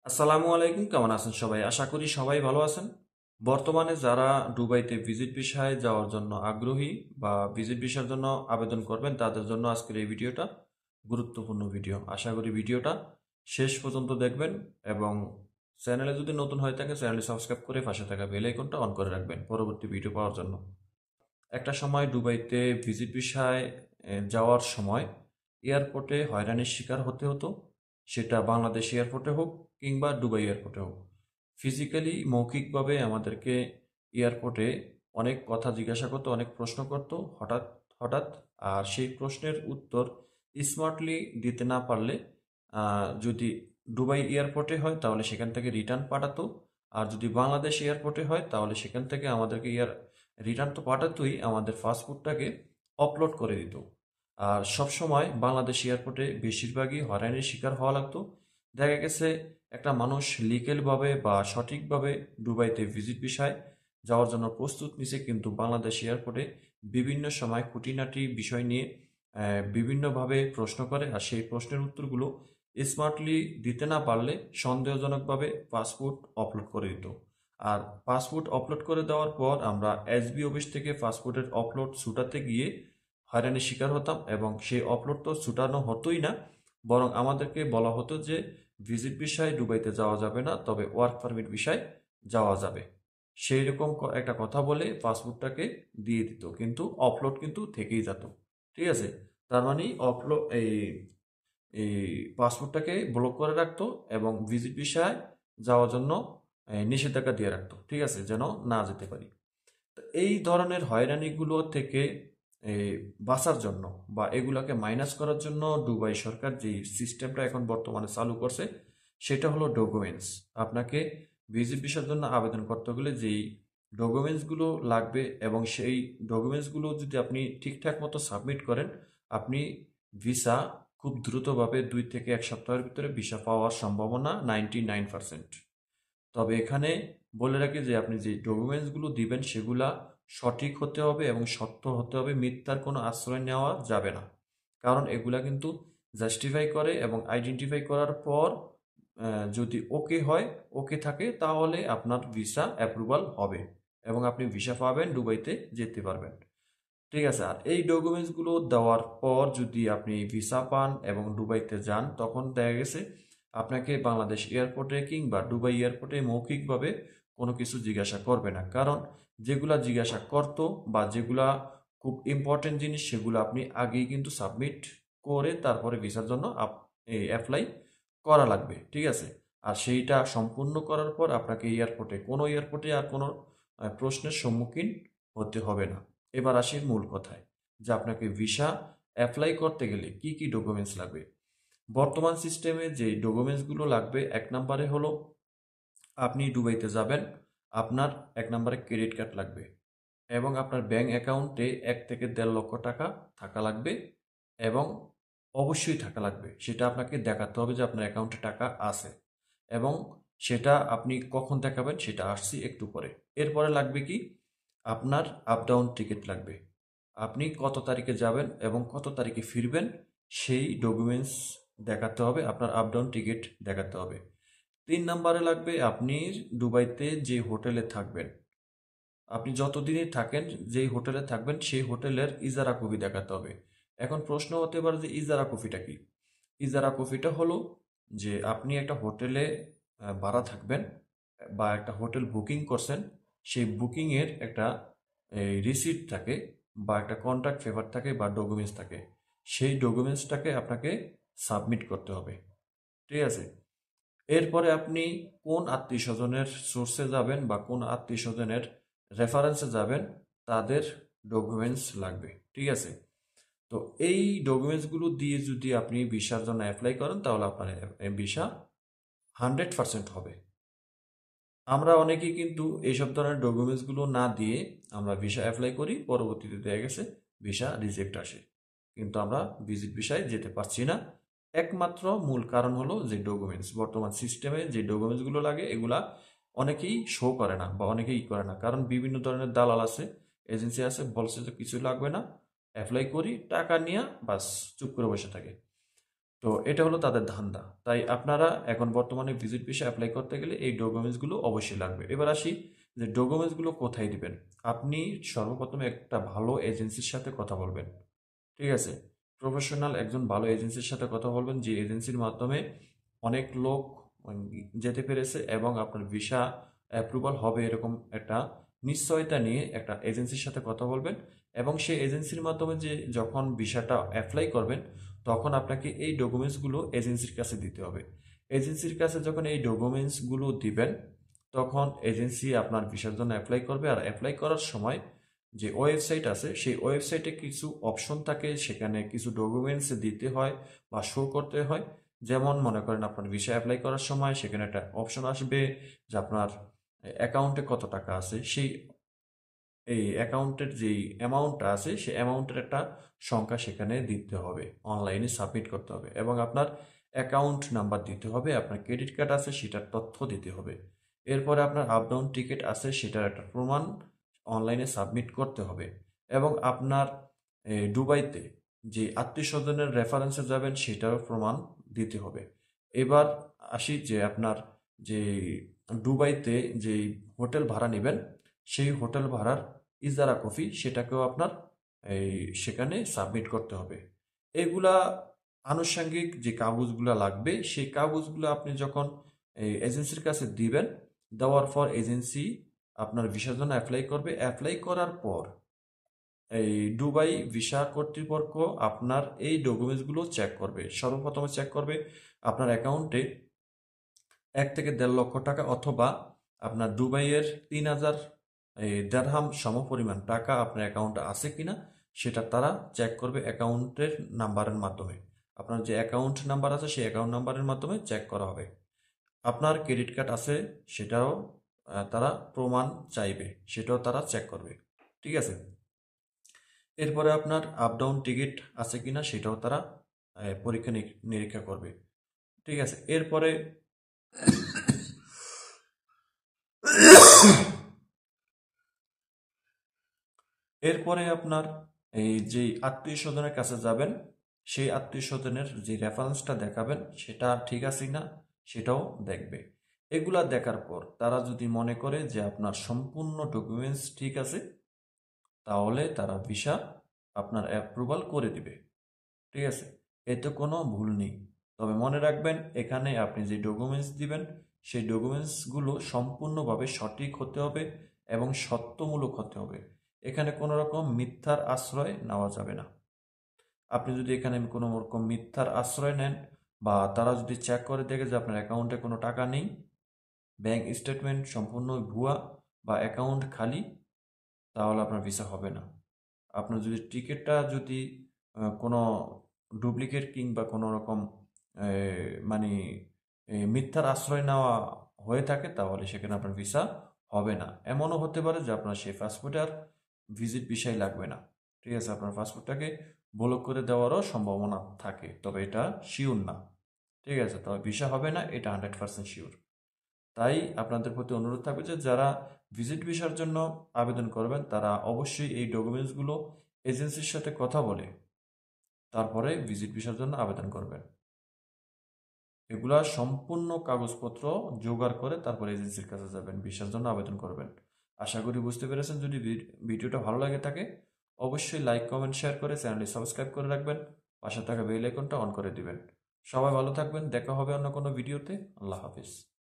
আসসালামু আলাইকুম, কেমন আছেন সবাই? আশা করি সবাই ভালো আছেন। বর্তমানে যারা দুবাইতে ভিজিট ভিসায় যাওয়ার জন্য আগ্রহী বা ভিজিট ভিসার জন্য আবেদন করবেন তাদের জন্য আজকের এই ভিডিওটা গুরুত্বপূর্ণ ভিডিও। আশা করি ভিডিওটা শেষ পর্যন্ত দেখবেন এবং চ্যানেলে যদি নতুন হয়ে থাকে চ্যানেলটি সাবস্ক্রাইব করে পাশে থাকা বেল আইকনটা অন করে রাখবেন পরবর্তী ভিডিও পাওয়ার জন্য। একটা সময় দুবাইতে ভিজিট ভিসায় যাওয়ার সময় এয়ারপোর্টে হয়রানির শিকার হতে হতো, সেটা বাংলাদেশ এয়ারপোর্টে হোক কিংবা দুবাই এয়ারপোর্টে হোক। ফিজিক্যালি মৌখিকভাবে আমাদেরকে এয়ারপোর্টে অনেক কথা জিজ্ঞাসা করতো, অনেক প্রশ্ন করতো হঠাৎ হঠাৎ। আর সেই প্রশ্নের উত্তর স্মার্টলি দিতে না পারলে যদি দুবাই এয়ারপোর্টে হয় তাহলে সেখান থেকে রিটার্ন পাঠাতো, আর যদি বাংলাদেশ এয়ারপোর্টে হয় তাহলে সেখান থেকে আমাদেরকে রিটার্ন তো পাঠাতোই, আমাদের পাসপোর্টটাকে আপলোড করে দিত। আর সবসময় বাংলাদেশ এয়ারপোর্টে বেশিরভাগই হয়রানির শিকার হওয়া লাগতো। দেখা গেছে একটা মানুষ লিগেলভাবে বা সঠিকভাবে দুবাইতে ভিজিট ভিসায় যাওয়ার জন্য প্রস্তুত নিছে, কিন্তু বাংলাদেশ এয়ারপোর্টে বিভিন্ন সময় খুঁটিনাটি বিষয় নিয়ে বিভিন্নভাবে প্রশ্ন করে, আর সেই প্রশ্নের উত্তরগুলো স্মার্টলি দিতে না পারলে সন্দেহজনকভাবে পাসপোর্ট আপলোড করে দিত। আর পাসপোর্ট আপলোড করে দেওয়ার পর আমরা এসবি অফিস থেকে পাসপোর্টের আপলোড ছুটাতে গিয়ে হয়রানির শিকার হতাম, এবং সেই আপলোড তো ছুটানো হতোই না, বরং আমাদেরকে বলা হতো যে ভিজিট ভিসায় দুবাইতে যাওয়া যাবে না, তবে ওয়ার্ক পারমিট ভিসায় যাওয়া যাবে। সেই রকম একটা কথা বলে পাসপোর্টটাকে দিয়ে দিত, কিন্তু আপলোড কিন্তু থেকেই যেত। ঠিক আছে, তার মানে আপলোড এই পাসপোর্টটাকে ব্লক করে রাখতো এবং ভিজিট ভিসায় যাওয়ার জন্য নিষেধাজ্ঞা দিয়ে রাখতো, ঠিক আছে, যেন না যেতে পারি। তো এই ধরনের হয়রানিগুলো থেকে এই, বাঁচার জন্য বা এগুলাকে মাইনাস করার জন্য দুবাই সরকার যে সিস্টেমটা এখন বর্তমানে চালু করছে সেটা হলো ডকুমেন্টস। আপনাকে ভিজিট ভিসার জন্য আবেদন করতে গেলে যেই ডকুমেন্টসগুলো লাগবে এবং সেই ডকুমেন্টসগুলো যদি আপনি ঠিকঠাক মতো সাবমিট করেন, আপনি ভিসা খুব দ্রুতভাবে 2 থেকে 1 সপ্তাহের ভিতরে ভিসা পাওয়ার সম্ভাবনা 99%। তবে এখানে বলে রাখি যে আপনি যে ডকুমেন্টসগুলো দিবেন সেগুলা সঠিক হতে হবে এবং সত্য হতে হবে, মিথ্যার কোনো আশ্রয় নেওয়া যাবে না। কারণ এগুলা কিন্তু জাস্টিফাই করে এবং আইডেন্টিফাই করার পর যদি ওকে হয়, ওকে থাকে, তাহলে আপনার ভিসা অ্যাপ্রুভাল হবে এবং আপনি ভিসা পাবেন, দুবাইতে যেতে পারবেন। ঠিক আছে, আর এই ডকুমেন্টসগুলো দেওয়ার পর যদি আপনি ভিসা পান এবং দুবাইতে যান, তখন দেখা গেছে আপনাকে বাংলাদেশ এয়ারপোর্টে কিংবা দুবাই এয়ারপোর্টে মৌখিকভাবে কোনো কিছু জিজ্ঞাসা করবে না, কারণ যেগুলা জিজ্ঞাসা করতো বা যেগুলা খুব ইম্পর্টেন্ট জিনিস সেগুলো আপনি আগেই কিন্তু সাবমিট করে তারপরে ভিসার জন্য অ্যাপ্লাই করা লাগবে। ঠিক আছে, আর সেইটা সম্পূর্ণ করার পর আপনাকে এয়ারপোর্টে আর কোনো প্রশ্নের সম্মুখীন হতে হবে না। এবার আসি মূল কথায়, যে আপনাকে ভিসা অ্যাপ্লাই করতে গেলে কি কি ডকুমেন্টস লাগবে। বর্তমান সিস্টেমে যে ডকুমেন্টসগুলো লাগবে, 1 নম্বরে হলো আপনি দুবাইতে যাবেন, আপনার 1 নম্বরে ক্রেডিট কার্ড লাগবে এবং আপনার ব্যাংক অ্যাকাউন্টে 1 থেকে 1.5 লক্ষ টাকা থাকা লাগবে, এবং অবশ্যই থাকা লাগবে। সেটা আপনাকে দেখাতে হবে যে আপনার অ্যাকাউন্টে টাকা আছে, এবং সেটা আপনি কখন দেখাবেন সেটা আসছি একটু পরে। এরপরে লাগবে কি, আপনার আপ ডাউন টিকিট লাগবে। আপনি কত তারিখে যাবেন এবং কত তারিখে ফিরবেন সেই ডকুমেন্টস দেখাতে হবে, আপনার আপ ডাউন টিকিট দেখাতে হবে। 3 নম্বরে লাগবে আপনি দুবাইতে যে হোটেলে থাকবেন, আপনি যতদিনই থাকেন যেই হোটেলে থাকবেন সেই হোটেলের ইজারা কপি দেখাতে হবে। এখন প্রশ্ন হতে পারে যে ইজারা কপিটা কি? ইজারা কপিটা হলো যে আপনি একটা হোটেলে ভাড়া থাকবেন বা একটা হোটেল বুকিং করছেন, সেই বুকিংয়ের একটা রিসিট থাকে বা একটা কন্ট্রাক্ট পেপার থাকে বা ডকুমেন্টস থাকে, সেই ডকুমেন্টসটাকে আপনাকে সাবমিট করতে হবে। ঠিক আছে, এরপরে আপনি কোন আত্মীয় স্বজনের সোর্সে যাবেন বা কোন আত্মীয় স্বজনের রেফারেন্সে যাবেন তাদের ডকুমেন্টস লাগবে। ঠিক আছে, তো এই ডকুমেন্টসগুলো দিয়ে যদি আপনি ভিসার জন্য অ্যাপ্লাই করেন তাহলে আপনার ভিসা 100% হবে। আমরা অনেকেই কিন্তু এইসব ধরনের ডকুমেন্টসগুলো না দিয়ে আমরা ভিসা অ্যাপ্লাই করি, পরবর্তীতে দেখা গেছে ভিসা রিজেক্ট আসে, কিন্তু আমরা ভিজিট ভিসায় যেতে পারছি না। একমাত্র মূল কারণ হলো যে ডকুমেন্টস, বর্তমান সিস্টেমে যে ডকুমেন্টসগুলো লাগে এগুলা অনেকেই শো করে না বা অনেকেই করে না, কারণ বিভিন্ন ধরনের দালাল আছে, এজেন্সি আছে, বলছে যে কিছু লাগবে না, অ্যাপ্লাই করি টাকা নিয়ে বাস চুপ করে বসে থাকে। তো এটা হলো তাদের ধান্দা। তাই আপনারা এখন বর্তমানে ভিজিট ভিসা অ্যাপ্লাই করতে গেলে এই ডকুমেন্টসগুলো অবশ্যই লাগবে। এবার আসি যে ডকুমেন্টসগুলো কোথায় দিবেন। আপনি সর্বপ্রথমে একটা ভালো এজেন্সির সাথে কথা বলবেন। ঠিক আছে? প্রফেশনাল একজন ভালো এজেন্সির সাথে কথা বলবেন, যে এজেন্সির মাধ্যমে অনেক লোক যেতে পেরেছে এবং আপনার ভিসা অ্যাপ্রুভাল হবে এরকম একটা নিশ্চয়তা নিয়ে একটা এজেন্সির সাথে কথা বলবেন। এবং সেই এজেন্সির মাধ্যমে যে যখন ভিসাটা অ্যাপ্লাই করবেন তখন আপনাকে এই ডকুমেন্টসগুলো এজেন্সির কাছে দিতে হবে। এজেন্সির কাছে যখন এই ডকুমেন্টসগুলো দিবেন তখন এজেন্সি আপনার ভিসার জন্য অ্যাপ্লাই করবে। আর অ্যাপ্লাই করার সময় যে ওয়েবসাইট আছে সেই ওয়েবসাইটে কিছু অপশন থাকে, সেখানে কিছু ডকুমেন্টস দিতে হয় বা শো করতে হয়। যেমন মনে করেন আপনার ভিসা অ্যাপ্লাই করার সময় সেখানে একটা অপশন আসবে যে আপনার অ্যাকাউন্টে কত টাকা আছে, সেই এই অ্যাকাউন্টের যেই অ্যামাউন্টটা আছে সেই অ্যামাউন্টের একটা সংখ্যা সেখানে দিতে হবে, অনলাইনে সাবমিট করতে হবে এবং আপনার অ্যাকাউন্ট নাম্বার দিতে হবে। আপনার ক্রেডিট কার্ড আছে সেটার তথ্য দিতে হবে। এরপরে আপনার আপ ডাউন টিকিট আছে সেটার একটা প্রমাণ অনলাইনে সাবমিট করতে হবে। এবং আপনার দুবাইতে যে আত্মীয় স্বজনের রেফারেন্সে যাবেন সেটারও প্রমাণ দিতে হবে। এবার আসি যে আপনার যে দুবাইতে যেই হোটেল ভাড়া নেবেন সেই হোটেল ভাড়ার ইজারা কপি সেটাকেও আপনার এই সেখানে সাবমিট করতে হবে। এগুলা আনুষঙ্গিক যে কাগজগুলো লাগবে সেই কাগজগুলো আপনি যখন এই এজেন্সির কাছে দিবেন, দেওয়ার পর এজেন্সি আপনার ভিসার জন্য অ্যাপ্লাই করবে। অ্যাপ্লাই করার পর এই দুবাই ভিসা কর্তৃপক্ষ আপনার এই ডকুমেন্টসগুলো চেক করবে। সর্বপ্রথমে চেক করবে আপনার অ্যাকাউন্টে 1 থেকে 1.5 লক্ষ টাকা অথবা আপনার দুবাইয়ের 3,000 দেরহাম সমপরিমাণ টাকা আপনার অ্যাকাউন্টে আছে কিনা সেটা তারা চেক করবে অ্যাকাউন্টের নাম্বারের মাধ্যমে। আপনার যে অ্যাকাউন্ট নাম্বার আছে সেই অ্যাকাউন্ট নাম্বারের মাধ্যমে চেক করা হবে। আপনার ক্রেডিট কার্ড আছে সেটাও তারা প্রমাণ চাইবে, সেটাও তারা চেক করবে। ঠিক আছে? এরপরে আপনার আপ ডাউন টিকিট আছে কিনা সেটাও তারা পরীক্ষা নিরীক্ষা করবে। ঠিক আছে? এরপরে এরপরে আপনার এই যে আত্মীয় স্বজনের কাছে যাবেন সেই আত্মীয় স্বজনের যে রেফারেন্সটা দেখাবেন সেটা ঠিক আছে না সেটাও দেখবে। এগুলা দেখার পর তারা যদি মনে করে যে আপনার সম্পূর্ণ ডকুমেন্টস ঠিক আছে তাহলে তারা ভিসা আপনার অ্যাপ্রুভাল করে দিবে। ঠিক আছে? এতে কোনো ভুল নেই। তবে মনে রাখবেন এখানে আপনি যে ডকুমেন্টস দিবেন সেই ডকুমেন্টসগুলো সম্পূর্ণভাবে সঠিক হতে হবে এবং সত্যমূলক হতে হবে। এখানে কোনো রকম মিথ্যার আশ্রয় নেওয়া যাবে না। আপনি যদি এখানে কোনো রকম মিথ্যার আশ্রয় নেন বা তারা যদি চেক করে দেখে যে আপনার অ্যাকাউন্টে কোনো টাকা নেই, ব্যাংক স্টেটমেন্ট সম্পূর্ণ ভুয়া বা অ্যাকাউন্ট খালি, তাহলে আপনার ভিসা হবে না। আপনার যদি টিকিটটা যদি কোনো ডুপ্লিকেট কিংবা কোনো রকম মানে মিথ্যার আশ্রয় নেওয়া হয়ে থাকে তাহলে সেখানে আপনার ভিসা হবে না। এমনও হতে পারে যে আপনার সেই পাসপোর্টে আর ভিজিট ভিসাই লাগবে না। ঠিক আছে? আপনার পাসপোর্টটাকে ব্লক করে দেওয়ারও সম্ভাবনা থাকে, তবে এটা শিওর না। ঠিক আছে? তবে ভিসা হবে না এটা 100% শিওর। তাই আপনাদের প্রতি অনুরোধ থাকবে যে যারা ভিজিট ভিসার জন্য আবেদন করবেন তারা অবশ্যই এই ডকুমেন্টসগুলো এজেন্সির সাথে কথা বলে তারপরে ভিজিট ভিসার জন্য আবেদন করবেন। এগুলা সম্পূর্ণ কাগজপত্র জোগাড় করে তারপরে এজেন্সির কাছে যাবেন, ভিসার জন্য আবেদন করবেন। আশা করি বুঝতে পেরেছেন। যদি ভিডিওটা ভালো লাগে থাকে অবশ্যই লাইক কমেন্ট শেয়ার করে চ্যানেলটি সাবস্ক্রাইব করে রাখবেন, পাশে থাকা বেল আইকনটা অন করে দিবেন। সবাই ভালো থাকবেন, দেখা হবে অন্য কোনো ভিডিওতে। আল্লাহ হাফিজ।